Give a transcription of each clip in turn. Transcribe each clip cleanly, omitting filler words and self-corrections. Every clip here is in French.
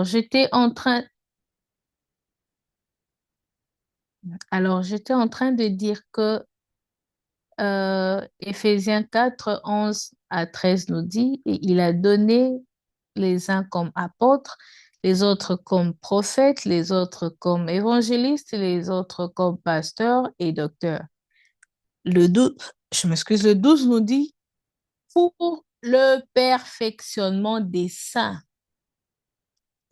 J'étais en train, j'étais en train de dire que Éphésiens 4 11 à 13 nous dit, et il a donné les uns comme apôtres, les autres comme prophètes, les autres comme évangélistes, les autres comme pasteurs et docteurs. Le 12, je m'excuse, le 12 nous dit, pour le perfectionnement des saints.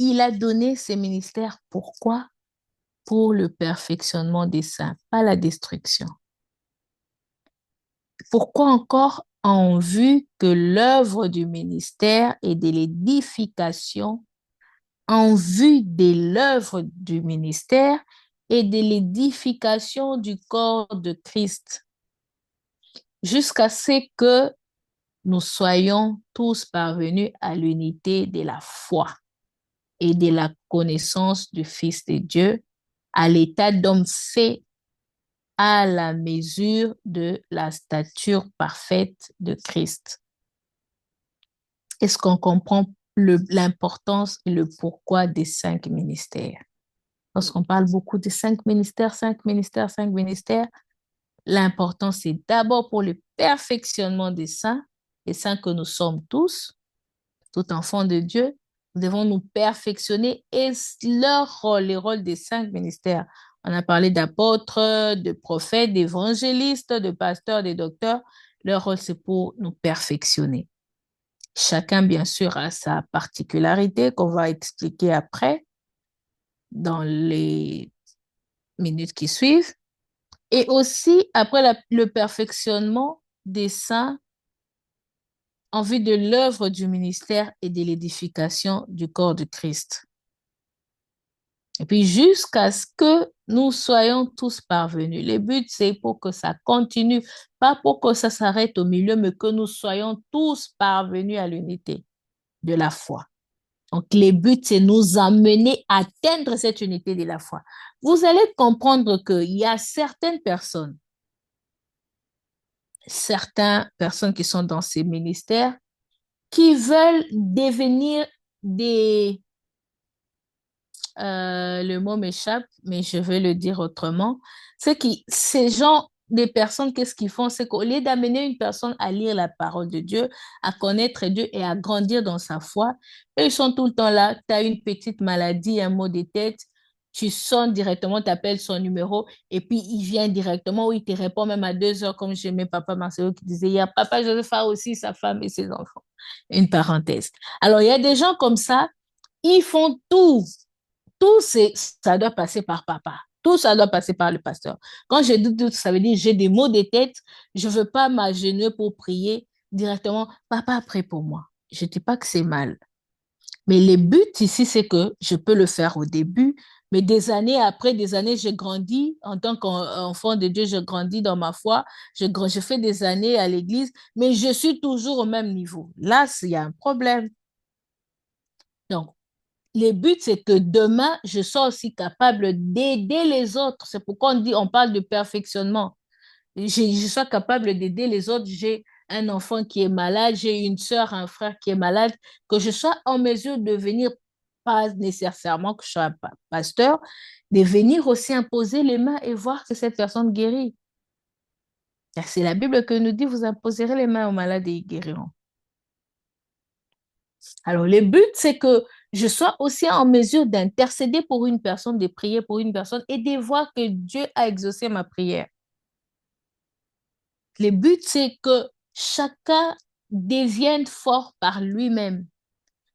Il a donné ces ministères. Pourquoi? Pour le perfectionnement des saints, pas la destruction. Pourquoi encore? En vue que l'œuvre du ministère et de l'édification, en vue de l'œuvre du ministère et de l'édification du corps de Christ, jusqu'à ce que nous soyons tous parvenus à l'unité de la foi et de la connaissance du Fils de Dieu, à l'état d'homme fait à la mesure de la stature parfaite de Christ. Est-ce qu'on comprend l'importance et le pourquoi des 5 ministères? Lorsqu'on parle beaucoup de 5 ministères, 5 ministères, 5 ministères, l'importance c'est d'abord pour le perfectionnement des saints, les saints que nous sommes tous, tout enfants de Dieu, nous devons nous perfectionner et leur rôle, les rôles des 5 ministères. On a parlé d'apôtres, de prophètes, d'évangélistes, de pasteurs, de docteurs. Leur rôle, c'est pour nous perfectionner. Chacun, bien sûr, a sa particularité qu'on va expliquer après dans les minutes qui suivent. Et aussi, après le perfectionnement des saints en vue de l'œuvre du ministère et de l'édification du corps de Christ. Et puis jusqu'à ce que nous soyons tous parvenus. Le but, c'est pour que ça continue, pas pour que ça s'arrête au milieu, mais que nous soyons tous parvenus à l'unité de la foi. Donc, le but, c'est nous amener à atteindre cette unité de la foi. Vous allez comprendre qu'il y a certaines personnes qui sont dans ces ministères qui veulent devenir des, le mot m'échappe, mais je vais le dire autrement. C'est que ces gens, des personnes, qu'est-ce qu'ils font? C'est qu'au lieu d'amener une personne à lire la parole de Dieu, à connaître Dieu et à grandir dans sa foi, eux, ils sont tout le temps là. Tu as une petite maladie, un mot de tête, tu sonnes directement, tu appelles son numéro et puis il vient directement ou il te répond même à 2 heures, comme j'aimais Papa Marcelo qui disait, il y a Papa Joseph a aussi sa femme et ses enfants. Une parenthèse. Alors, il y a des gens comme ça, ils font tout. Tout, ça doit passer par papa. Tout ça doit passer par le pasteur. Quand je dis tout, ça veut dire j'ai des maux de tête, je ne veux pas m'agenouiller pour prier directement. Papa, prie pour moi. Je ne dis pas que c'est mal. Mais le but ici, c'est que je peux le faire au début, mais des années après, des années, je grandis en tant qu'enfant de Dieu, je grandis dans ma foi, je fais des années à l'église, mais je suis toujours au même niveau. Là, il y a un problème. Donc, le but, c'est que demain, je sois aussi capable d'aider les autres. C'est pourquoi on parle de perfectionnement. Je sois capable d'aider les autres. J'ai un enfant qui est malade, j'ai une soeur, un frère qui est malade, que je sois en mesure de venir, pas nécessairement que je sois un pasteur, de venir aussi imposer les mains et voir que cette personne guérit. C'est la Bible qui nous dit, vous imposerez les mains aux malades et ils guériront. Alors, le but, c'est que je sois aussi en mesure d'intercéder pour une personne, de prier pour une personne et de voir que Dieu a exaucé ma prière. Le but, c'est que chacun devienne fort par lui-même.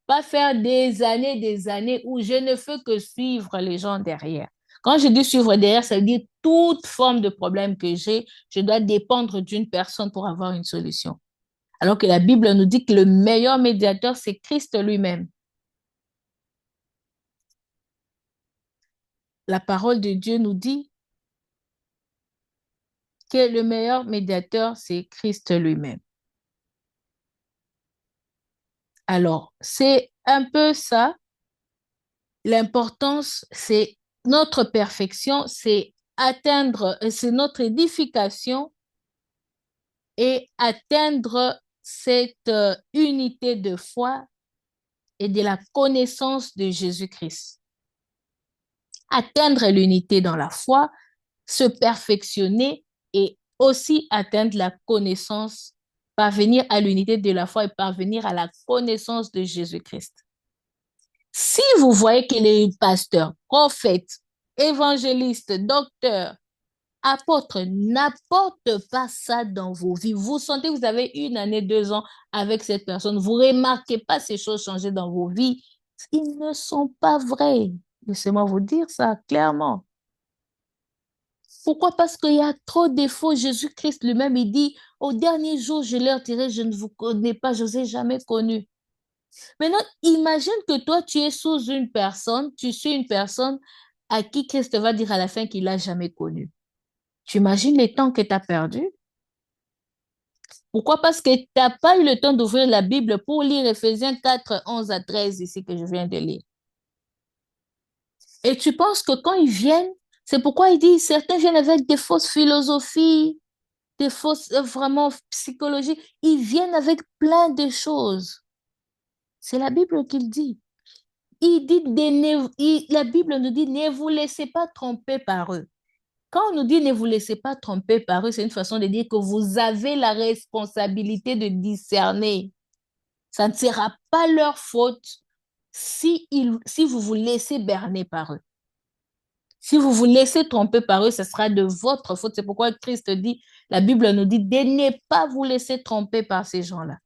Pas faire des années où je ne fais que suivre les gens derrière. Quand je dis suivre derrière, ça veut dire toute forme de problème que j'ai, je dois dépendre d'une personne pour avoir une solution. Alors que la Bible nous dit que le meilleur médiateur, c'est Christ lui-même. La parole de Dieu nous dit que le meilleur médiateur, c'est Christ lui-même. Alors, c'est un peu ça. L'importance, c'est notre perfection, c'est atteindre, c'est notre édification et atteindre cette unité de foi et de la connaissance de Jésus-Christ. Atteindre l'unité dans la foi, se perfectionner et aussi atteindre la connaissance, parvenir à l'unité de la foi et parvenir à la connaissance de Jésus-Christ. Si vous voyez qu'il est pasteur, prophète, évangéliste, docteur, apôtre, n'apporte pas ça dans vos vies. Vous sentez que vous avez 1 année, 2 ans avec cette personne. Vous ne remarquez pas ces choses changer dans vos vies. Ils ne sont pas vrais. Laissez-moi vous dire ça clairement. Pourquoi? Parce qu'il y a trop de défauts. Jésus-Christ lui-même, il dit, au dernier jour, je leur dirai, je ne vous connais pas, je ne vous ai jamais connu. Maintenant, imagine que toi, tu es sous une personne, tu suis une personne à qui Christ va dire à la fin qu'il n'a jamais connu. Tu imagines les temps que tu as perdus? Pourquoi? Parce que tu n'as pas eu le temps d'ouvrir la Bible pour lire Éphésiens 4, 11 à 13, ici que je viens de lire. Et tu penses que quand ils viennent, c'est pourquoi il dit, certains viennent avec des fausses philosophies, des fausses, vraiment psychologies. Ils viennent avec plein de choses. C'est la Bible qui le dit. Il dit, la Bible nous dit, ne vous laissez pas tromper par eux. Quand on nous dit ne vous laissez pas tromper par eux, c'est une façon de dire que vous avez la responsabilité de discerner. Ça ne sera pas leur faute si vous vous laissez berner par eux. Si vous vous laissez tromper par eux, ce sera de votre faute. C'est pourquoi Christ dit, la Bible nous dit de ne pas vous laisser tromper par ces gens-là.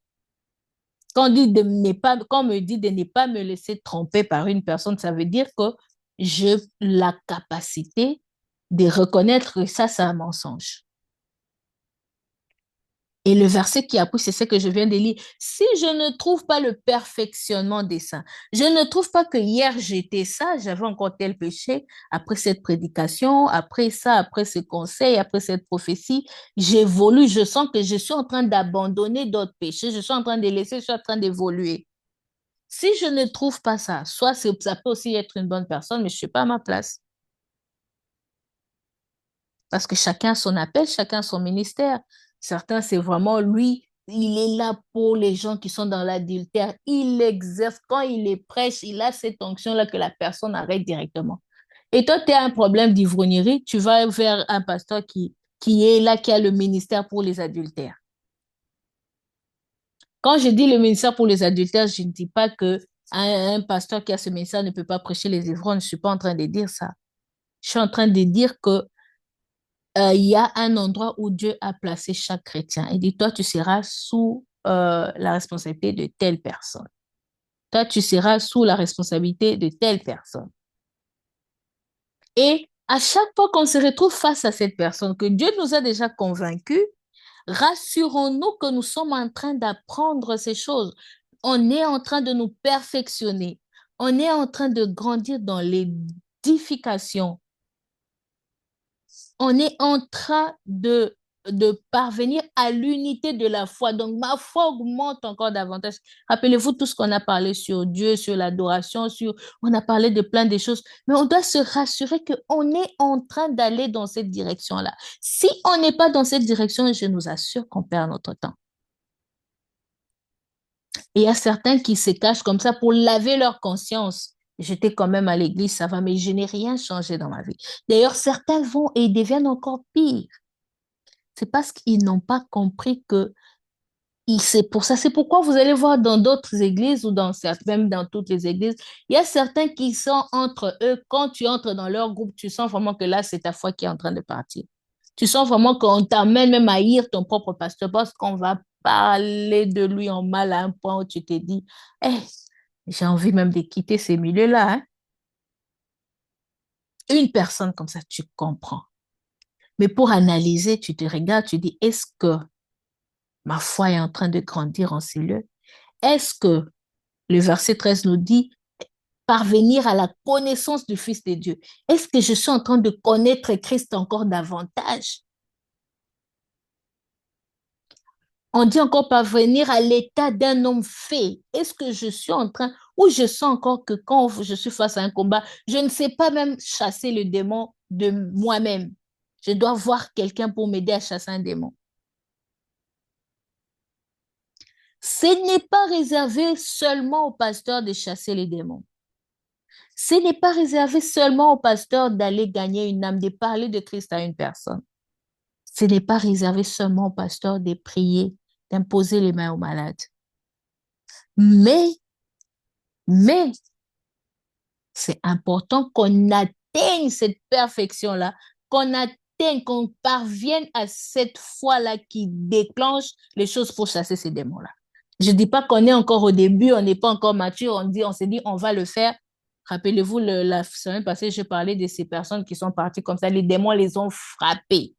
Quand on me dit de ne pas me laisser tromper par une personne, ça veut dire que j'ai la capacité de reconnaître que ça, c'est un mensonge. Et le verset qui a pris, c'est ce que je viens de lire. Si je ne trouve pas le perfectionnement des saints, je ne trouve pas que hier j'étais ça, j'avais encore tel péché, après cette prédication, après ça, après ce conseil, après cette prophétie, j'évolue, je sens que je suis en train d'abandonner d'autres péchés, je suis en train de laisser, je suis en train d'évoluer. Si je ne trouve pas ça, soit ça peut aussi être une bonne personne, mais je ne suis pas à ma place. Parce que chacun a son appel, chacun a son ministère. Certains, c'est vraiment lui, il est là pour les gens qui sont dans l'adultère. Il exerce, quand il les prêche, il a cette onction-là que la personne arrête directement. Et toi, tu as un problème d'ivrognerie, tu vas vers un pasteur qui est là, qui a le ministère pour les adultères. Quand je dis le ministère pour les adultères, je ne dis pas que un pasteur qui a ce ministère ne peut pas prêcher les ivrognes. Je ne suis pas en train de dire ça. Je suis en train de dire que il y a un endroit où Dieu a placé chaque chrétien. Il dit, toi, tu seras sous la responsabilité de telle personne. Toi, tu seras sous la responsabilité de telle personne. Et à chaque fois qu'on se retrouve face à cette personne, que Dieu nous a déjà convaincus, rassurons-nous que nous sommes en train d'apprendre ces choses. On est en train de nous perfectionner. On est en train de grandir dans l'édification. On est en train de parvenir à l'unité de la foi. Donc, ma foi augmente encore davantage. Rappelez-vous tout ce qu'on a parlé sur Dieu, sur l'adoration, on a parlé de plein de choses, mais on doit se rassurer qu'on est en train d'aller dans cette direction-là. Si on n'est pas dans cette direction, je nous assure qu'on perd notre temps. Et il y a certains qui se cachent comme ça pour laver leur conscience. J'étais quand même à l'église, ça va, mais je n'ai rien changé dans ma vie. D'ailleurs, certains vont et ils deviennent encore pires. C'est parce qu'ils n'ont pas compris que c'est pour ça. C'est pourquoi vous allez voir dans d'autres églises ou même dans toutes les églises, il y a certains qui sont entre eux. Quand tu entres dans leur groupe, tu sens vraiment que là, c'est ta foi qui est en train de partir. Tu sens vraiment qu'on t'amène même à haïr ton propre pasteur parce qu'on va parler de lui en mal à un point où tu te dis, hey, j'ai envie même de quitter ces milieux-là. Hein. Une personne comme ça, tu comprends. Mais pour analyser, tu te regardes, tu dis, est-ce que ma foi est en train de grandir en ces lieux? Est-ce que le verset 13 nous dit parvenir à la connaissance du Fils de Dieu? Est-ce que je suis en train de connaître Christ encore davantage? On dit encore parvenir à l'état d'un homme fait. Est-ce que je suis en train, ou je sens encore que quand je suis face à un combat, je ne sais pas même chasser le démon de moi-même. Je dois voir quelqu'un pour m'aider à chasser un démon. Ce n'est pas réservé seulement aux pasteurs de chasser les démons. Ce n'est pas réservé seulement aux pasteurs d'aller gagner une âme, de parler de Christ à une personne. Ce n'est pas réservé seulement aux pasteurs de prier, d'imposer les mains aux malades. Mais, c'est important qu'on atteigne cette perfection-là, qu'on parvienne à cette foi-là qui déclenche les choses pour chasser ces démons-là. Je ne dis pas qu'on est encore au début, on n'est pas encore mature, on s'est dit on va le faire. Rappelez-vous, la semaine passée, je parlais de ces personnes qui sont parties comme ça, les démons les ont frappés.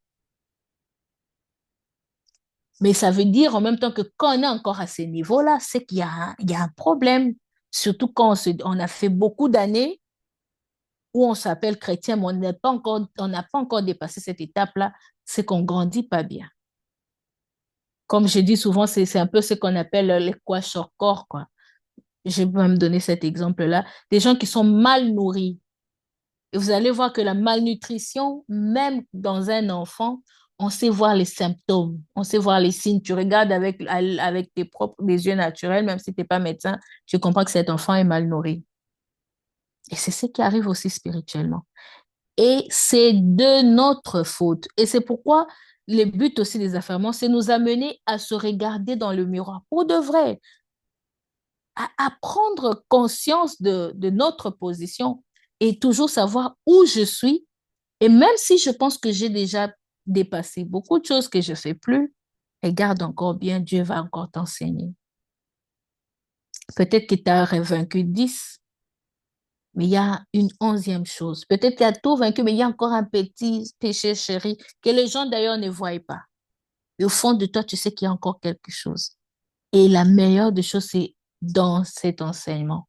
Mais ça veut dire en même temps que quand on est encore à ce niveau-là, c'est qu'il y a un problème. Surtout quand on a fait beaucoup d'années où on s'appelle chrétien, mais on n'a pas encore dépassé cette étape-là, c'est qu'on ne grandit pas bien. Comme je dis souvent, c'est un peu ce qu'on appelle les kwashiorkor, quoi. Je vais même donner cet exemple-là. Des gens qui sont mal nourris. Et vous allez voir que la malnutrition, même dans un enfant, on sait voir les symptômes, on sait voir les signes. Tu regardes avec des yeux naturels, même si tu n'es pas médecin, tu comprends que cet enfant est mal nourri. Et c'est ce qui arrive aussi spirituellement. Et c'est de notre faute. Et c'est pourquoi le but aussi des affairements, c'est nous amener à se regarder dans le miroir pour de vrai, à prendre conscience de notre position et toujours savoir où je suis. Et même si je pense que j'ai déjà dépassé beaucoup de choses que je ne fais plus, regarde encore bien, Dieu va encore t'enseigner. Peut-être que tu as vaincu 10, mais il y a une 11e chose. Peut-être qu'il y a tout vaincu, mais il y a encore un petit péché chéri que les gens d'ailleurs ne voient pas. Et au fond de toi, tu sais qu'il y a encore quelque chose. Et la meilleure des choses, c'est dans cet enseignement.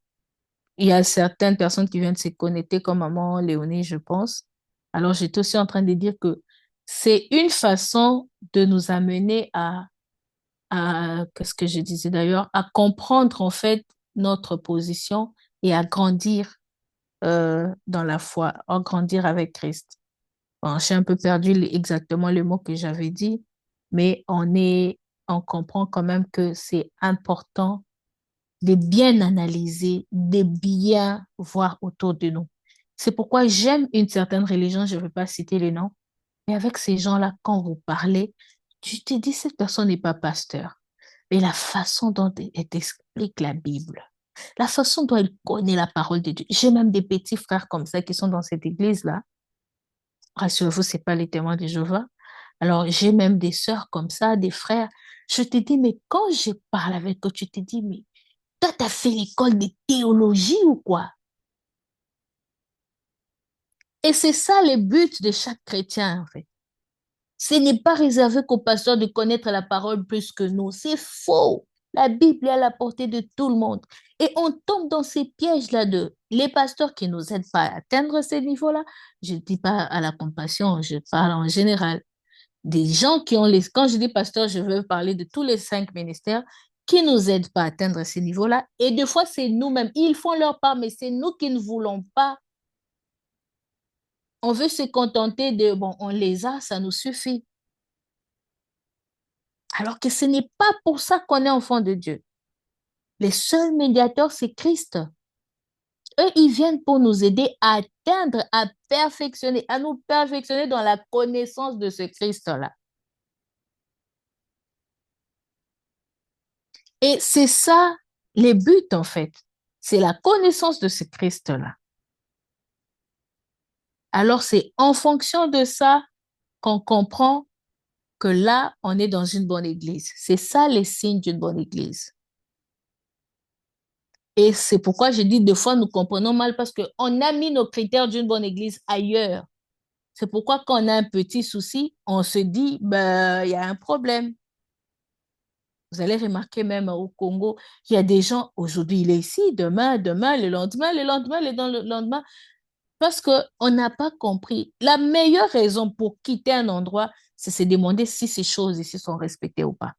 Il y a certaines personnes qui viennent se connecter comme maman Léonie, je pense. Alors, j'étais aussi en train de dire que c'est une façon de nous amener qu'est-ce que je disais d'ailleurs, à comprendre en fait notre position et à grandir dans la foi, à grandir avec Christ. Bon, j'ai un peu perdu exactement le mot que j'avais dit, mais on comprend quand même que c'est important de bien analyser, de bien voir autour de nous. C'est pourquoi j'aime une certaine religion, je ne vais pas citer les noms, mais avec ces gens-là, quand vous parlez, tu te dis, cette personne n'est pas pasteur. Mais la façon dont elle explique la Bible, la façon dont elle connaît la parole de Dieu. J'ai même des petits frères comme ça qui sont dans cette église-là. Rassurez-vous, ce n'est pas les témoins de Jéhovah. Alors, j'ai même des sœurs comme ça, des frères. Je te dis, mais quand je parle avec eux, tu te dis, mais toi, tu as fait l'école de théologie ou quoi? Et c'est ça le but de chaque chrétien, en fait. Ce n'est pas réservé qu'aux pasteurs de connaître la parole plus que nous. C'est faux. La Bible est à la portée de tout le monde. Et on tombe dans ces pièges-là de les pasteurs qui ne nous aident pas à atteindre ces niveaux-là. Je ne dis pas à la compassion, je parle en général. Des gens qui ont les... Quand je dis pasteur, je veux parler de tous les 5 ministères qui ne nous aident pas à atteindre ces niveaux-là. Et des fois, c'est nous-mêmes. Ils font leur part, mais c'est nous qui ne voulons pas. On veut se contenter de, bon, on les a, ça nous suffit. Alors que ce n'est pas pour ça qu'on est enfant de Dieu. Les seuls médiateurs, c'est Christ. Eux, ils viennent pour nous aider à atteindre, à perfectionner, à nous perfectionner dans la connaissance de ce Christ-là. Et c'est ça les buts, en fait. C'est la connaissance de ce Christ-là. Alors, c'est en fonction de ça qu'on comprend que là, on est dans une bonne église. C'est ça les signes d'une bonne église. Et c'est pourquoi je dis, des fois, nous comprenons mal parce qu'on a mis nos critères d'une bonne église ailleurs. C'est pourquoi quand on a un petit souci, on se dit, ben, il y a un problème. Vous allez remarquer même au Congo, il y a des gens, aujourd'hui il est ici, demain, le lendemain, le lendemain, parce qu'on n'a pas compris. La meilleure raison pour quitter un endroit, c'est se demander si ces choses ici sont respectées ou pas.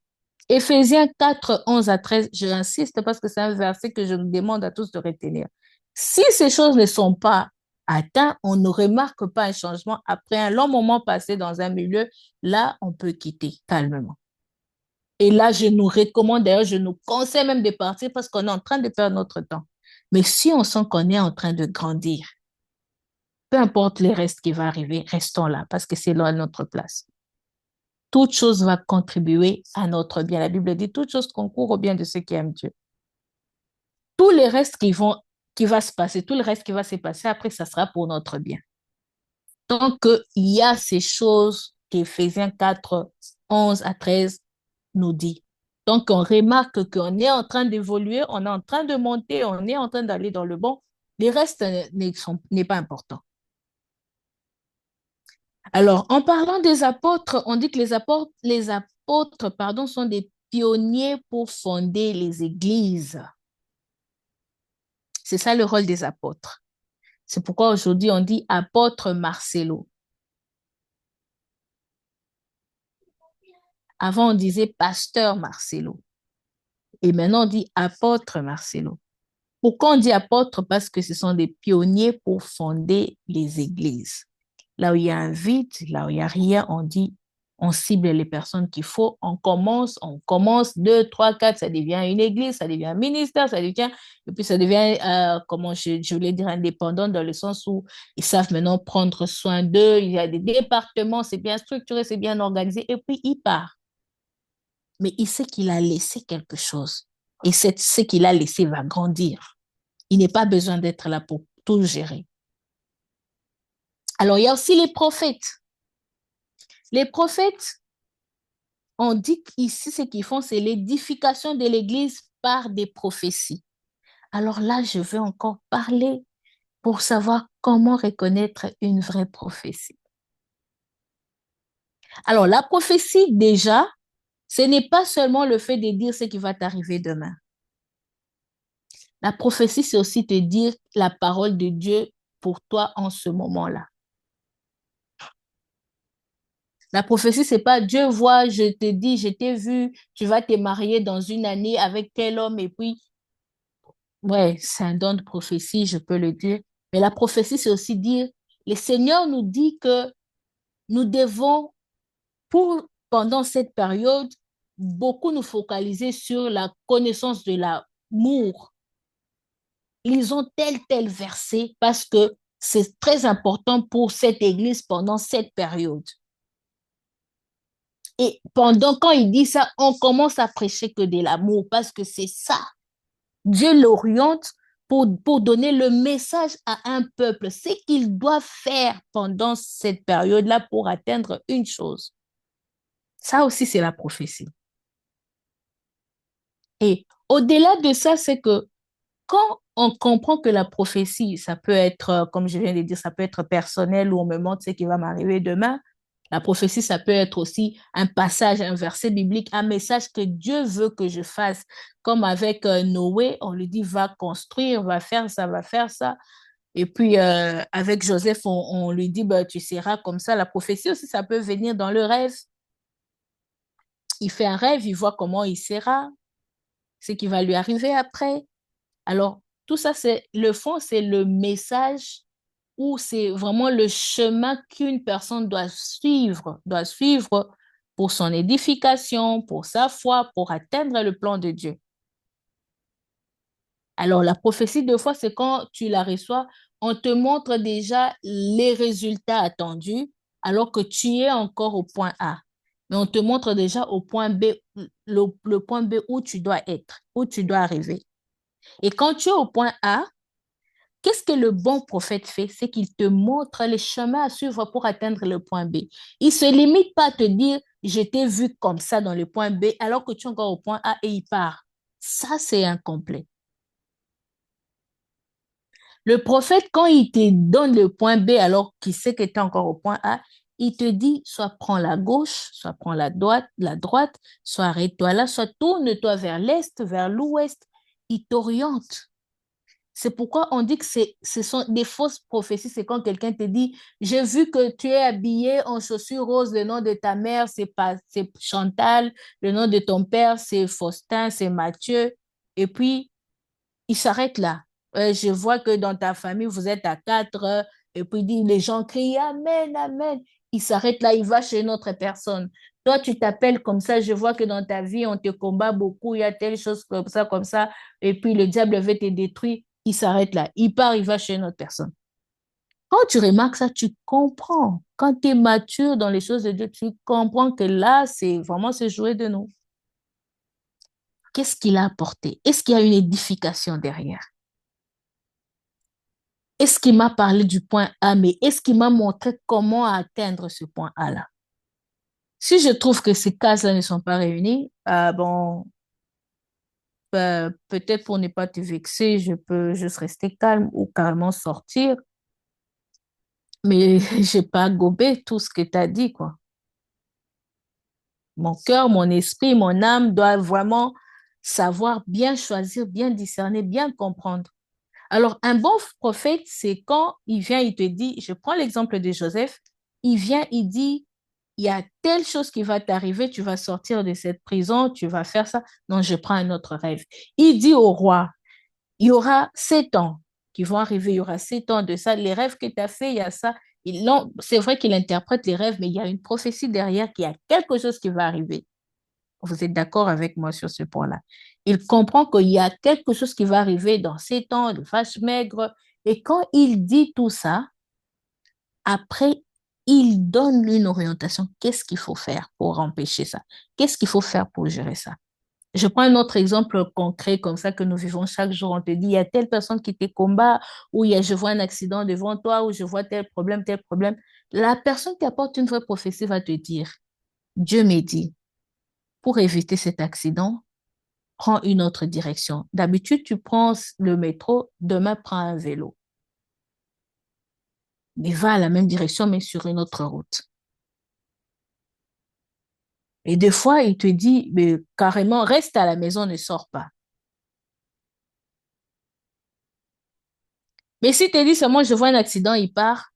Éphésiens 4, 11 à 13, j'insiste parce que c'est un verset que je nous demande à tous de retenir. Si ces choses ne sont pas atteintes, on ne remarque pas un changement. Après un long moment passé dans un milieu, là, on peut quitter calmement. Et là, je nous recommande, d'ailleurs, je nous conseille même de partir parce qu'on est en train de perdre notre temps. Mais si on sent qu'on est en train de grandir, peu importe les restes qui vont arriver, restons là parce que c'est là notre place. Toute chose va contribuer à notre bien. La Bible dit toute chose concourt au bien de ceux qui aiment Dieu. Tous les restes qui va se passer, tout le reste qui va se passer après, ça sera pour notre bien. Donc, il y a ces choses qu'Éphésiens 4, 11 à 13 nous dit. Donc, on remarque qu'on est en train d'évoluer, on est en train de monter, on est en train d'aller dans le bon. Les restes n'est pas important. Alors, en parlant des apôtres, on dit que les apôtres, pardon, sont des pionniers pour fonder les églises. C'est ça le rôle des apôtres. C'est pourquoi aujourd'hui on dit apôtre Marcelo. Avant on disait pasteur Marcelo. Et maintenant on dit apôtre Marcelo. Pourquoi on dit apôtre? Parce que ce sont des pionniers pour fonder les églises. Là où il y a un vide, là où il n'y a rien, on dit, on cible les personnes qu'il faut, on commence, 2, 3, 4, ça devient une église, ça devient un ministère, ça devient, et puis ça devient, comment je voulais dire, indépendant dans le sens où ils savent maintenant prendre soin d'eux, il y a des départements, c'est bien structuré, c'est bien organisé, et puis il part. Mais il sait qu'il a laissé quelque chose. Et ce qu'il a laissé va grandir. Il n'est pas besoin d'être là pour tout gérer. Alors, il y a aussi les prophètes. Les prophètes, on dit ici, ce qu'ils font, c'est l'édification de l'Église par des prophéties. Alors là, je veux encore parler pour savoir comment reconnaître une vraie prophétie. Alors, la prophétie, déjà, ce n'est pas seulement le fait de dire ce qui va t'arriver demain. La prophétie, c'est aussi te dire la parole de Dieu pour toi en ce moment-là. La prophétie, c'est pas Dieu voit, je te dis, je t'ai vu, tu vas te marier dans une année avec tel homme et puis, ouais, c'est un don de prophétie, je peux le dire. Mais la prophétie, c'est aussi dire, le Seigneur nous dit que nous devons, pendant cette période, beaucoup nous focaliser sur la connaissance de l'amour. Lisons tel verset parce que c'est très important pour cette église pendant cette période. Et quand il dit ça, on commence à prêcher que de l'amour parce que c'est ça. Dieu l'oriente pour donner le message à un peuple, ce qu'il doit faire pendant cette période-là pour atteindre une chose. Ça aussi, c'est la prophétie. Et au-delà de ça, c'est que quand on comprend que la prophétie, ça peut être, comme je viens de dire, ça peut être personnel ou on me montre ce qui va m'arriver demain. La prophétie, ça peut être aussi un passage, un verset biblique, un message que Dieu veut que je fasse. Comme avec Noé, on lui dit, va construire, va faire ça, va faire ça. Et puis, avec Joseph, on lui dit, bah, tu seras comme ça. La prophétie aussi, ça peut venir dans le rêve. Il fait un rêve, il voit comment il sera, ce qui va lui arriver après. Alors, tout ça, c'est le fond, c'est le message ou c'est vraiment le chemin qu'une personne doit suivre pour son édification, pour sa foi, pour atteindre le plan de Dieu. Alors, la prophétie, de foi, c'est quand tu la reçois, on te montre déjà les résultats attendus alors que tu es encore au point A. Mais on te montre déjà au point B, le point B où tu dois être, où tu dois arriver. Et quand tu es au point A, qu'est-ce que le bon prophète fait? C'est qu'il te montre les chemins à suivre pour atteindre le point B. Il ne se limite pas à te dire, je t'ai vu comme ça dans le point B, alors que tu es encore au point A et il part. Ça, c'est incomplet. Le prophète, quand il te donne le point B alors qu'il sait que tu es encore au point A, il te dit, soit prends la gauche, soit prends la droite, soit arrête-toi là, soit tourne-toi vers l'est, vers l'ouest. Il t'oriente. C'est pourquoi on dit que ce sont des fausses prophéties. C'est quand quelqu'un te dit, j'ai vu que tu es habillé en chaussures roses, le nom de ta mère, c'est Chantal, le nom de ton père, c'est Faustin, c'est Mathieu. Et puis, il s'arrête là. Je vois que dans ta famille, vous êtes à 4. Et puis, il dit, les gens crient Amen, Amen. Il s'arrête là, il va chez une autre personne. Toi, tu t'appelles comme ça, je vois que dans ta vie, on te combat beaucoup, il y a telle chose comme ça, et puis le diable veut te détruire, il s'arrête là. Il part, il va chez une autre personne. Quand tu remarques ça, tu comprends. Quand tu es mature dans les choses de Dieu, tu comprends que là, c'est vraiment se jouer de nous. Qu'est-ce qu'il a apporté? Est-ce qu'il y a une édification derrière? Est-ce qu'il m'a parlé du point A, mais est-ce qu'il m'a montré comment atteindre ce point A-là? Si je trouve que ces cases-là ne sont pas réunies, bon, peut-être pour ne pas te vexer, je peux juste rester calme ou carrément sortir, mais j'ai pas gobé tout ce que tu as dit, quoi. Mon cœur, mon esprit, mon âme doivent vraiment savoir bien choisir, bien discerner, bien comprendre. Alors, un bon prophète, c'est quand il vient, il te dit, je prends l'exemple de Joseph, il vient, il dit, il y a telle chose qui va t'arriver, tu vas sortir de cette prison, tu vas faire ça. Non, je prends un autre rêve. Il dit au roi, il y aura 7 ans qui vont arriver, il y aura 7 ans de ça. Les rêves que tu as fait, il y a ça. C'est vrai qu'il interprète les rêves, mais il y a une prophétie derrière qu'il y a quelque chose qui va arriver. Vous êtes d'accord avec moi sur ce point-là. Il comprend qu'il y a quelque chose qui va arriver dans 7 ans, de vaches maigres. Et quand il dit tout ça, après, il donne une orientation. Qu'est-ce qu'il faut faire pour empêcher ça? Qu'est-ce qu'il faut faire pour gérer ça? Je prends un autre exemple concret comme ça que nous vivons chaque jour. On te dit, il y a telle personne qui te combat, ou je vois un accident devant toi, ou je vois tel problème, tel problème. La personne qui apporte une vraie prophétie va te dire, Dieu m'a dit, pour éviter cet accident, prends une autre direction. D'habitude, tu prends le métro, demain, prends un vélo. Mais va à la même direction, mais sur une autre route. Et des fois, il te dit, mais carrément, reste à la maison, ne sors pas. Mais si tu te dis seulement, je vois un accident, il part,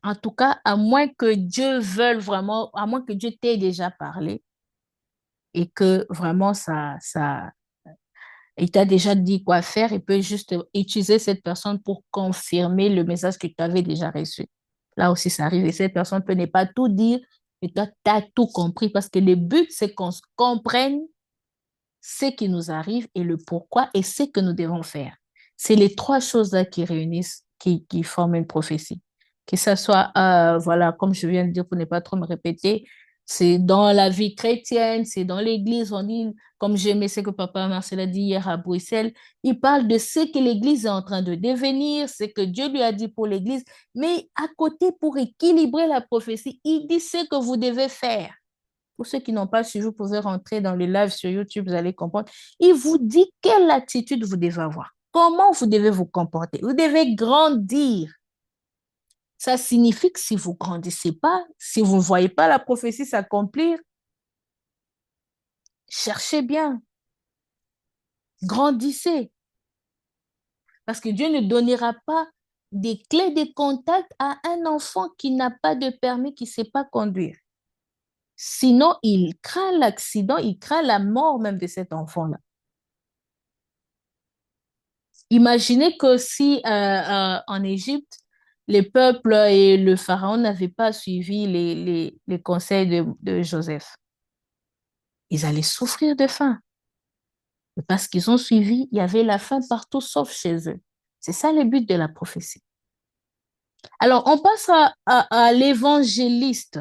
en tout cas, à moins que Dieu veuille vraiment, à moins que Dieu t'ait déjà parlé et que vraiment il t'a déjà dit quoi faire, il peut juste utiliser cette personne pour confirmer le message que tu avais déjà reçu. Là aussi, ça arrive et cette personne peut ne pas tout dire, mais toi, tu as tout compris parce que le but, c'est qu'on comprenne ce qui nous arrive et le pourquoi et ce que nous devons faire. C'est les trois choses-là qui réunissent, qui forment une prophétie. Que ce soit, voilà, comme je viens de dire pour ne pas trop me répéter, c'est dans la vie chrétienne, c'est dans l'église, on dit, comme j'aimais ce que Papa Marcel a dit hier à Bruxelles, il parle de ce que l'église est en train de devenir, ce que Dieu lui a dit pour l'église, mais à côté, pour équilibrer la prophétie, il dit ce que vous devez faire. Pour ceux qui n'ont pas suivi, vous pouvez rentrer dans le live sur YouTube, vous allez comprendre. Il vous dit quelle attitude vous devez avoir, comment vous devez vous comporter. Vous devez grandir. Ça signifie que si vous ne grandissez pas, si vous ne voyez pas la prophétie s'accomplir, cherchez bien, grandissez. Parce que Dieu ne donnera pas des clés de contact à un enfant qui n'a pas de permis, qui ne sait pas conduire. Sinon, il craint l'accident, il craint la mort même de cet enfant-là. Imaginez que si en Égypte, les peuples et le pharaon n'avaient pas suivi les conseils de Joseph, ils allaient souffrir de faim. Et parce qu'ils ont suivi, il y avait la faim partout sauf chez eux. C'est ça le but de la prophétie. Alors, on passe à l'évangéliste.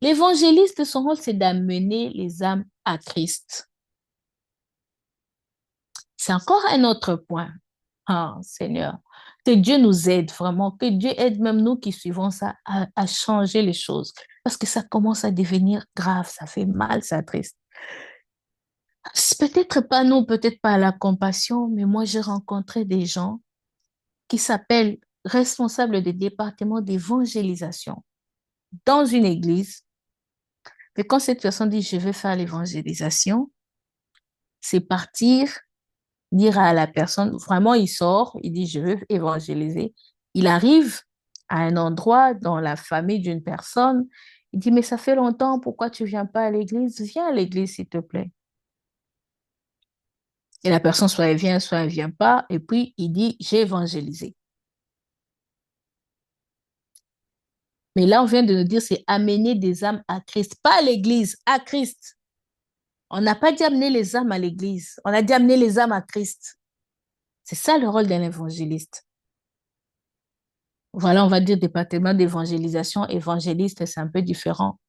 L'évangéliste, son rôle, c'est d'amener les âmes à Christ. C'est encore un autre point. Ah, Seigneur, que Dieu nous aide vraiment, que Dieu aide même nous qui suivons ça à changer les choses. Parce que ça commence à devenir grave, ça fait mal, ça triste. C'est peut-être pas nous, peut-être pas la compassion, mais moi j'ai rencontré des gens qui s'appellent responsables des départements d'évangélisation dans une église. Et quand cette personne dit je vais faire l'évangélisation, c'est partir dire à la personne, vraiment, il sort, il dit, je veux évangéliser. Il arrive à un endroit dans la famille d'une personne, il dit, mais ça fait longtemps, pourquoi tu ne viens pas à l'église? Viens à l'église, s'il te plaît. Et la personne, soit elle vient pas, et puis il dit, j'ai évangélisé. Mais là, on vient de nous dire, c'est amener des âmes à Christ, pas à l'Église, à Christ. On n'a pas dit amener les âmes à l'Église, on a dit amener les âmes à Christ. C'est ça le rôle d'un évangéliste. Voilà, on va dire département d'évangélisation, évangéliste, c'est un peu différent.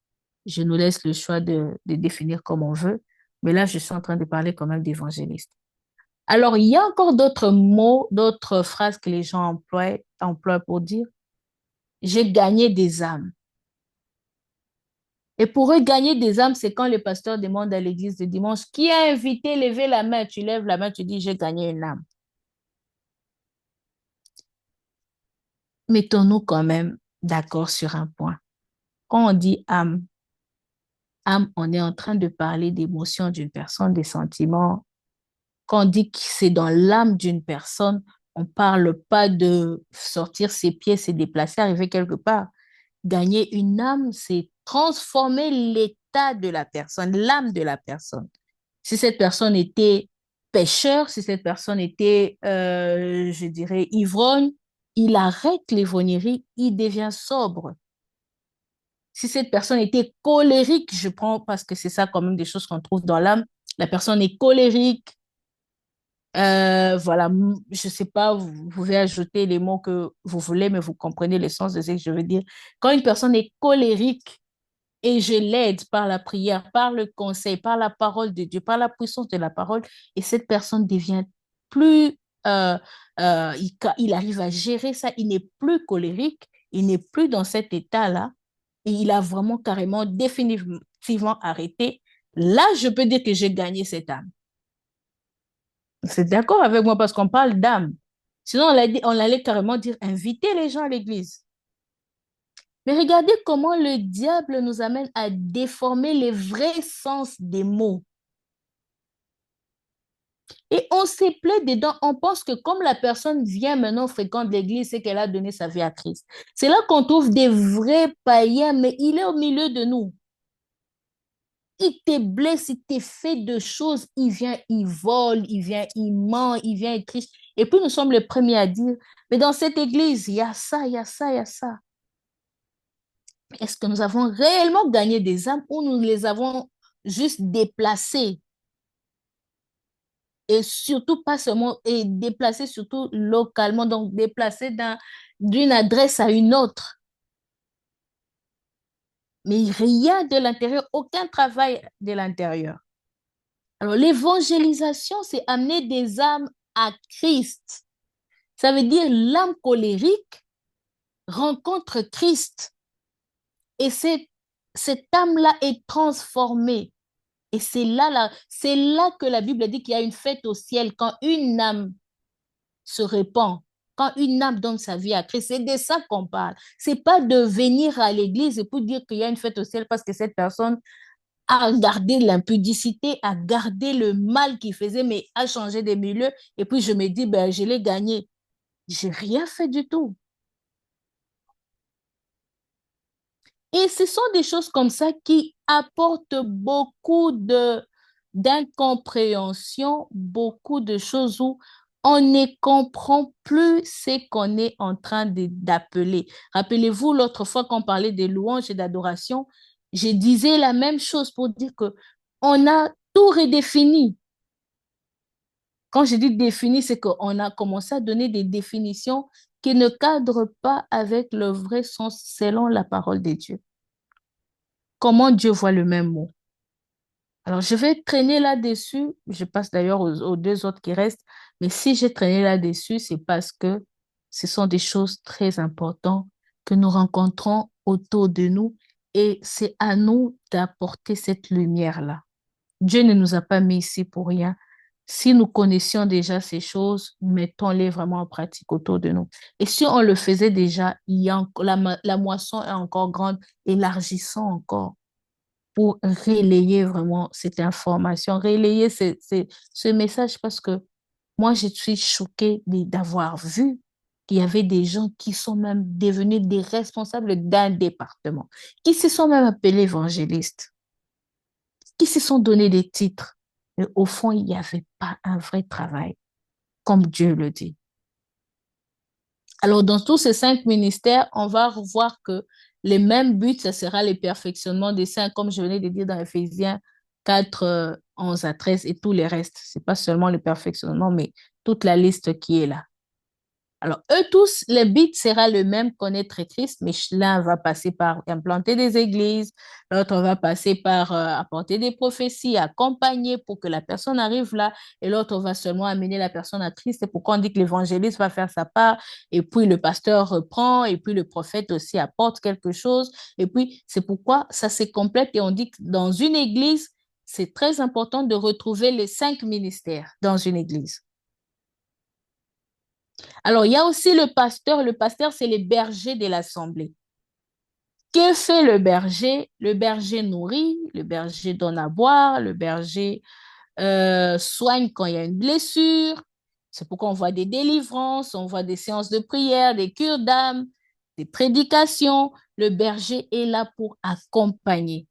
Je nous laisse le choix de définir comme on veut. Mais là, je suis en train de parler quand même d'évangéliste. Alors, il y a encore d'autres mots, d'autres phrases que les gens emploient pour dire, j'ai gagné des âmes. Et pour eux, gagner des âmes, c'est quand le pasteur demande à l'église de dimanche, qui a invité, levez la main. Tu lèves la main, tu dis, j'ai gagné une âme. Mettons-nous quand même d'accord sur un point. Quand on dit âme, on est en train de parler d'émotions d'une personne, des sentiments. Quand on dit que c'est dans l'âme d'une personne, on ne parle pas de sortir ses pieds, se déplacer, arriver quelque part. Gagner une âme, c'est transformer l'état de la personne, l'âme de la personne. Si cette personne était pécheur, si cette personne était, je dirais, ivrogne, il arrête l'ivrognerie, il devient sobre. Si cette personne était colérique, je prends parce que c'est ça quand même des choses qu'on trouve dans l'âme, la personne est colérique, voilà, je ne sais pas, vous pouvez ajouter les mots que vous voulez, mais vous comprenez l'essence de ce que je veux dire. Quand une personne est colérique et je l'aide par la prière, par le conseil, par la parole de Dieu, par la puissance de la parole, et cette personne devient plus, euh, il arrive à gérer ça, il n'est plus colérique, il n'est plus dans cet état-là, et il a vraiment carrément définitivement arrêté. Là, je peux dire que j'ai gagné cette âme. C'est d'accord avec moi parce qu'on parle d'âme. Sinon, on allait carrément dire inviter les gens à l'église. Mais regardez comment le diable nous amène à déformer les vrais sens des mots. Et on se plaît dedans. On pense que comme la personne vient maintenant fréquente l'église, c'est qu'elle a donné sa vie à Christ. C'est là qu'on trouve des vrais païens, mais il est au milieu de nous. Il te blesse, il te fait de choses, il vient, il vole, il vient, il ment, il vient, il triche. Et puis nous sommes les premiers à dire, mais dans cette église, il y a ça, il y a ça, il y a ça. Est-ce que nous avons réellement gagné des âmes ou nous les avons juste déplacées? Et surtout pas seulement, et déplacées surtout localement, donc déplacées d'une adresse à une autre. Mais rien de l'intérieur, aucun travail de l'intérieur. Alors, l'évangélisation, c'est amener des âmes à Christ. Ça veut dire l'âme colérique rencontre Christ et cette âme-là est transformée. Et c'est là que la Bible dit qu'il y a une fête au ciel quand une âme se répand, quand une âme donne sa vie à Christ. C'est de ça qu'on parle. C'est pas de venir à l'église et pour dire qu'il y a une fête au ciel parce que cette personne a gardé l'impudicité, a gardé le mal qu'il faisait, mais a changé de milieu. Et puis je me dis, ben, je l'ai gagné. J'ai rien fait du tout. Et ce sont des choses comme ça qui apportent beaucoup d'incompréhension, beaucoup de choses où on ne comprend plus ce qu'on est en train d'appeler. Rappelez-vous, l'autre fois qu'on parlait des louanges et d'adoration, je disais la même chose pour dire que on a tout redéfini. Quand je dis défini, c'est qu'on a commencé à donner des définitions qui ne cadrent pas avec le vrai sens selon la parole de Dieu. Comment Dieu voit le même mot. Alors, je vais traîner là-dessus. Je passe d'ailleurs aux deux autres qui restent. Mais si j'ai traîné là-dessus, c'est parce que ce sont des choses très importantes que nous rencontrons autour de nous et c'est à nous d'apporter cette lumière-là. Dieu ne nous a pas mis ici pour rien. Si nous connaissions déjà ces choses, mettons-les vraiment en pratique autour de nous. Et si on le faisait déjà, la moisson est encore grande, élargissons encore pour relayer vraiment cette information, relayer ce message parce que moi, je suis choquée d'avoir vu qu'il y avait des gens qui sont même devenus des responsables d'un département, qui se sont même appelés évangélistes, qui se sont donné des titres. Mais au fond, il n'y avait pas un vrai travail, comme Dieu le dit. Alors, dans tous ces 5 ministères, on va revoir que les mêmes buts, ce sera le perfectionnement des saints, comme je venais de dire dans Éphésiens 4, 11 à 13 et tous les restes. C'est pas seulement le perfectionnement, mais toute la liste qui est là. Alors, eux tous, le but sera le même, connaître Christ, mais l'un va passer par implanter des églises, l'autre va passer par apporter des prophéties, accompagner pour que la personne arrive là, et l'autre va seulement amener la personne à Christ. C'est pourquoi on dit que l'évangéliste va faire sa part, et puis le pasteur reprend, et puis le prophète aussi apporte quelque chose, et puis c'est pourquoi ça se complète, et on dit que dans une église, c'est très important de retrouver les 5 ministères dans une église. Alors, il y a aussi le pasteur. Le pasteur, c'est le berger de l'assemblée. Que fait le berger? Le berger nourrit, le berger donne à boire, le berger soigne quand il y a une blessure. C'est pourquoi on voit des délivrances, on voit des séances de prière, des cures d'âme, des prédications. Le berger est là pour accompagner.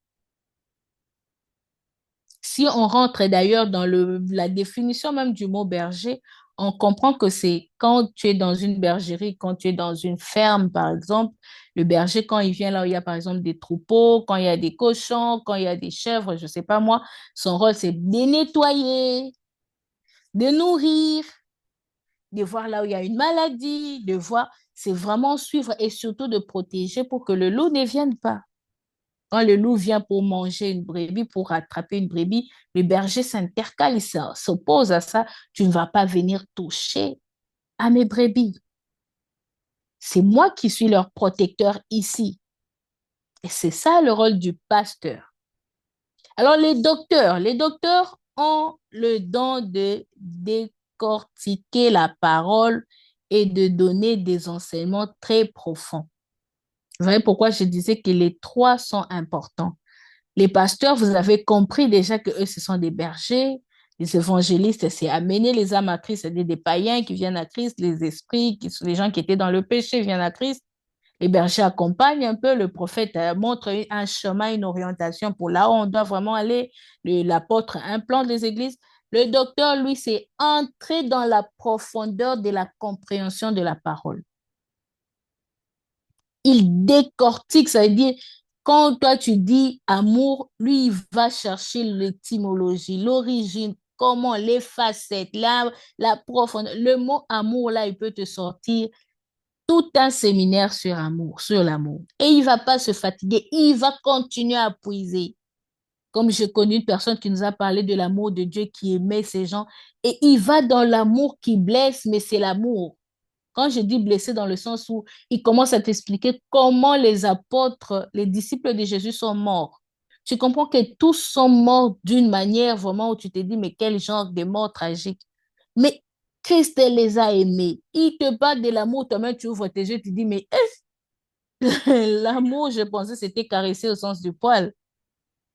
Si on rentre d'ailleurs dans la définition même du mot berger, on comprend que c'est quand tu es dans une bergerie, quand tu es dans une ferme, par exemple, le berger, quand il vient là où il y a par exemple des troupeaux, quand il y a des cochons, quand il y a des chèvres, je ne sais pas moi, son rôle, c'est de nettoyer, de nourrir, de voir là où il y a une maladie, de voir, c'est vraiment suivre et surtout de protéger pour que le loup ne vienne pas. Quand le loup vient pour manger une brebis, pour attraper une brebis, le berger s'intercale, il s'oppose à ça. Tu ne vas pas venir toucher à mes brebis. C'est moi qui suis leur protecteur ici. Et c'est ça le rôle du pasteur. Alors les docteurs ont le don de décortiquer la parole et de donner des enseignements très profonds. Vous voyez pourquoi je disais que les trois sont importants. Les pasteurs, vous avez compris déjà que eux, ce sont des bergers. Les évangélistes, c'est amener les âmes à Christ, c'est des païens qui viennent à Christ, les esprits, qui sont les gens qui étaient dans le péché viennent à Christ. Les bergers accompagnent un peu, le prophète montre un chemin, une orientation pour là où on doit vraiment aller. L'apôtre implante les églises. Le docteur, lui, c'est entrer dans la profondeur de la compréhension de la parole. Il décortique, ça veut dire, quand toi tu dis amour, lui, il va chercher l'étymologie, l'origine, comment, les facettes, la profondeur. Le mot amour, là, il peut te sortir tout un séminaire sur amour, sur l'amour. Et il ne va pas se fatiguer, il va continuer à puiser. Comme je connais une personne qui nous a parlé de l'amour de Dieu qui aimait ces gens, et il va dans l'amour qui blesse, mais c'est l'amour. Quand je dis blessé dans le sens où il commence à t'expliquer comment les apôtres, les disciples de Jésus sont morts. Tu comprends que tous sont morts d'une manière vraiment où tu te dis, mais quel genre de mort tragique. Mais Christ les a aimés. Il te parle de l'amour, toi-même tu ouvres tes yeux, tu te dis, mais l'amour, je pensais, c'était caresser au sens du poil.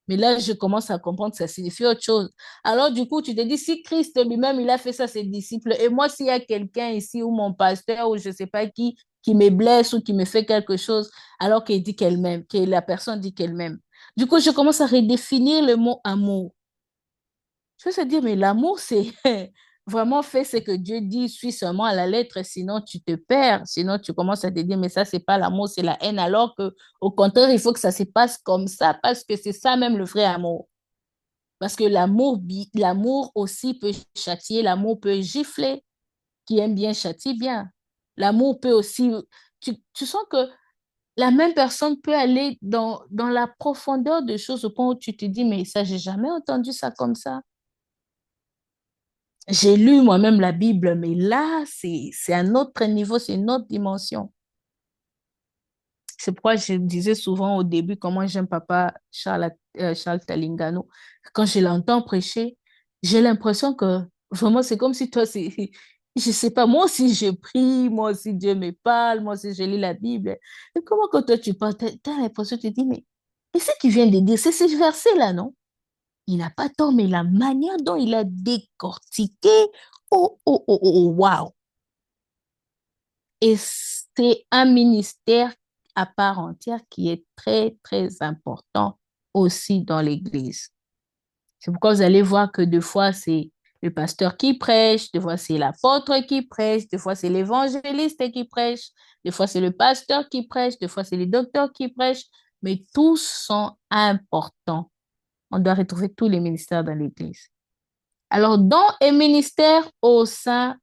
Mais là, je commence à comprendre que ça signifie autre chose. Alors, du coup, tu te dis, si Christ lui-même, il a fait ça à ses disciples, et moi, s'il y a quelqu'un ici, ou mon pasteur, ou je ne sais pas qui me blesse ou qui me fait quelque chose, alors qu'il dit qu'elle m'aime, que la personne dit qu'elle m'aime. Du coup, je commence à redéfinir le mot amour. Je veux se dire, mais l'amour, c'est vraiment fait ce que Dieu dit, suis seulement à la lettre, sinon tu te perds, sinon tu commences à te dire, mais ça, c'est pas l'amour, c'est la haine, alors que au contraire, il faut que ça se passe comme ça, parce que c'est ça même le vrai amour. Parce que l'amour aussi peut châtier, l'amour peut gifler, qui aime bien châtie bien. L'amour peut aussi, tu sens que la même personne peut aller dans la profondeur de choses au point où tu te dis, mais ça, j'ai jamais entendu ça comme ça. J'ai lu moi-même la Bible, mais là, c'est un autre niveau, c'est une autre dimension. C'est pourquoi je disais souvent au début comment j'aime papa Charles Talingano. Quand je l'entends prêcher, j'ai l'impression que vraiment, c'est comme si toi, je sais pas, moi aussi je prie, moi aussi Dieu me parle, moi aussi je lis la Bible. Et comment quand toi tu parles, t'as l'impression, tu te dis, mais ce qu'il vient de dire, c'est ce verset-là, non? Il n'a pas tort, mais la manière dont il a décortiqué, oh, oh, oh, oh, wow. Et c'est un ministère à part entière qui est très, très important aussi dans l'Église. C'est pourquoi vous allez voir que des fois, c'est le pasteur qui prêche, des fois c'est l'apôtre qui prêche, des fois c'est l'évangéliste qui prêche, des fois c'est le pasteur qui prêche, des fois c'est le docteur qui prêche, mais tous sont importants. On doit retrouver tous les ministères dans l'Église. Alors, dons et ministères au sein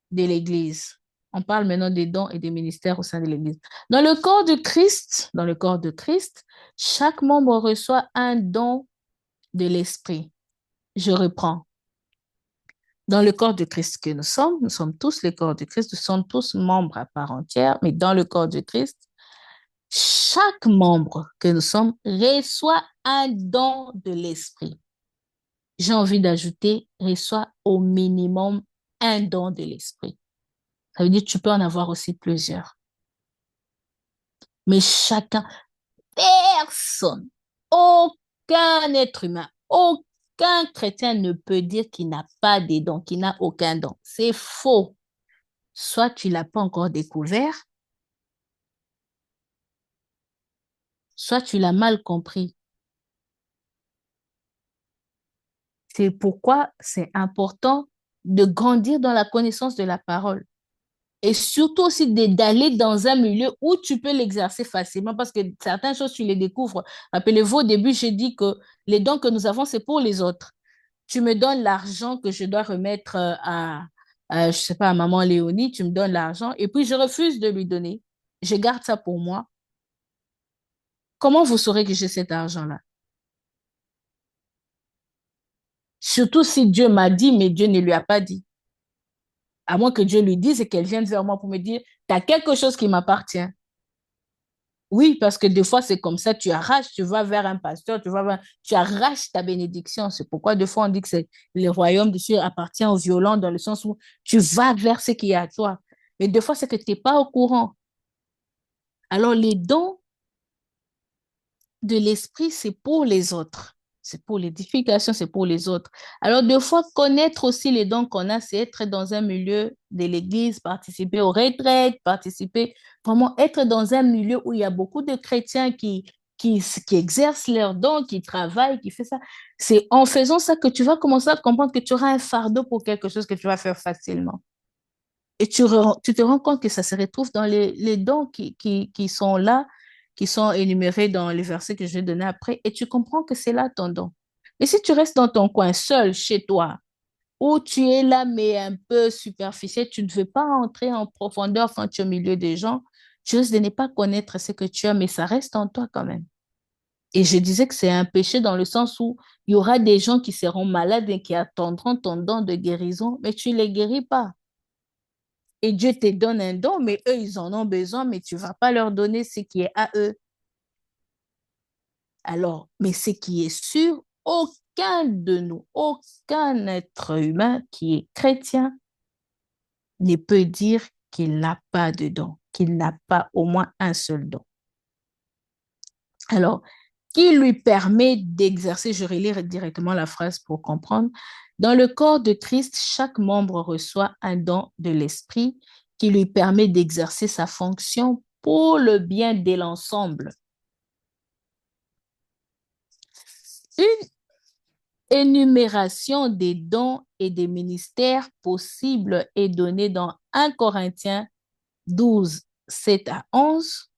de l'Église. On parle maintenant des dons et des ministères au sein de l'Église. Dans le corps de Christ, chaque membre reçoit un don de l'Esprit. Je reprends. Dans le corps de Christ que nous sommes tous le corps de Christ, nous sommes tous membres à part entière, mais dans le corps de Christ, chaque membre que nous sommes reçoit un don de l'Esprit. J'ai envie d'ajouter, reçoit au minimum un don de l'Esprit. Ça veut dire que tu peux en avoir aussi plusieurs. Mais chacun, personne, aucun être humain, aucun chrétien ne peut dire qu'il n'a pas des dons, qu'il n'a aucun don. C'est faux. Soit tu ne l'as pas encore découvert, soit tu l'as mal compris. C'est pourquoi c'est important de grandir dans la connaissance de la parole. Et surtout aussi d'aller dans un milieu où tu peux l'exercer facilement parce que certaines choses, tu les découvres. Rappelez-vous, au début, j'ai dit que les dons que nous avons, c'est pour les autres. Tu me donnes l'argent que je dois remettre je sais pas, à maman Léonie, tu me donnes l'argent et puis je refuse de lui donner. Je garde ça pour moi. Comment vous saurez que j'ai cet argent-là? Surtout si Dieu m'a dit, mais Dieu ne lui a pas dit. À moins que Dieu lui dise et qu'elle vienne vers moi pour me dire, tu as quelque chose qui m'appartient. Oui, parce que des fois, c'est comme ça, tu arraches, tu vas vers un pasteur, tu arraches ta bénédiction. C'est pourquoi des fois, on dit que c'est le royaume de Dieu appartient aux violents dans le sens où tu vas vers ce qui est à toi. Mais des fois, c'est que tu n'es pas au courant. Alors, les dons de l'esprit, c'est pour les autres. C'est pour l'édification, c'est pour les autres. Alors, des fois, connaître aussi les dons qu'on a, c'est être dans un milieu de l'Église, participer aux retraites, participer, vraiment être dans un milieu où il y a beaucoup de chrétiens qui exercent leurs dons, qui travaillent, qui font ça. C'est en faisant ça que tu vas commencer à comprendre que tu auras un fardeau pour quelque chose que tu vas faire facilement. Et tu te rends compte que ça se retrouve dans les dons qui sont là, qui sont énumérés dans les versets que je vais donner après, et tu comprends que c'est là ton don. Mais si tu restes dans ton coin seul, chez toi, où tu es là, mais un peu superficiel, tu ne veux pas entrer en profondeur quand tu es au milieu des gens, tu risques de ne pas connaître ce que tu as, mais ça reste en toi quand même. Et je disais que c'est un péché dans le sens où il y aura des gens qui seront malades et qui attendront ton don de guérison, mais tu ne les guéris pas. Et Dieu te donne un don, mais eux, ils en ont besoin, mais tu ne vas pas leur donner ce qui est à eux. Alors, mais ce qui est sûr, aucun de nous, aucun être humain qui est chrétien ne peut dire qu'il n'a pas de don, qu'il n'a pas au moins un seul don. Alors, qui lui permet d'exercer, je relire directement la phrase pour comprendre, dans le corps de Christ, chaque membre reçoit un don de l'Esprit qui lui permet d'exercer sa fonction pour le bien de l'ensemble. Une énumération des dons et des ministères possibles est donnée dans 1 Corinthiens 12, 7 à 11,